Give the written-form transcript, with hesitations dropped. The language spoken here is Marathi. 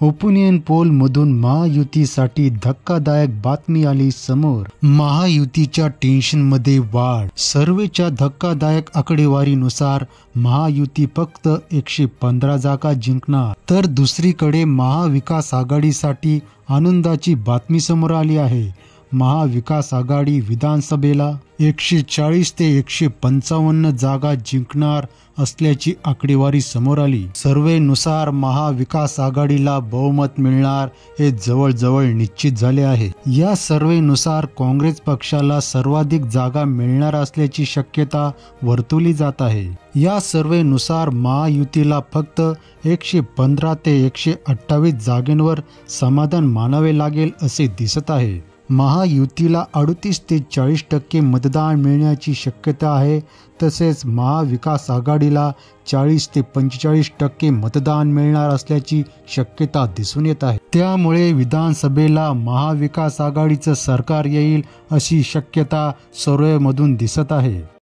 ओपिनियन पोल मधून महायुतीसाठी धक्कादायक बातमी आली समोर। महायुतीच्या टेन्शनमध्ये वाढ। सर्वेच्या धक्कादायक आकडेवारीनुसार महायुती फक्त 115 जागा जिंकणार, तर दुसरीकडे महाविकास आघाडीसाठी आनंदाची बातमी समोर आली आहे। महाविकास आघाडी विधानसभेला 140 ते 155 जागा जिंकणार असल्याची आकडेवारी समोर आली। सर्वेनुसार महाविकास आघाडीला बहुमत मिळणार हे जवळजवळ निश्चित झाले आहे। या सर्वेनुसार काँग्रेस पक्षाला सर्वाधिक जागा मिळणार असल्याची शक्यता वर्तवली जात आहे। या सर्वेनुसार महायुतीला फक्त 115 ते 128 जागेंवर समाधान मानावे लागेल असे दिसत आहे। महायुतीला 38 ते 40% मतदान मिळण्याची शक्यता आहे, तसेच महाविकास आघाडीला 40 ते 45% मतदान मिळणार असल्याची शक्यता दिसून येत आहे। त्यामुळे विधानसभेला महाविकास आघाडीचं सरकार येईल अशी शक्यता सर्वेमधून दिसत आहे।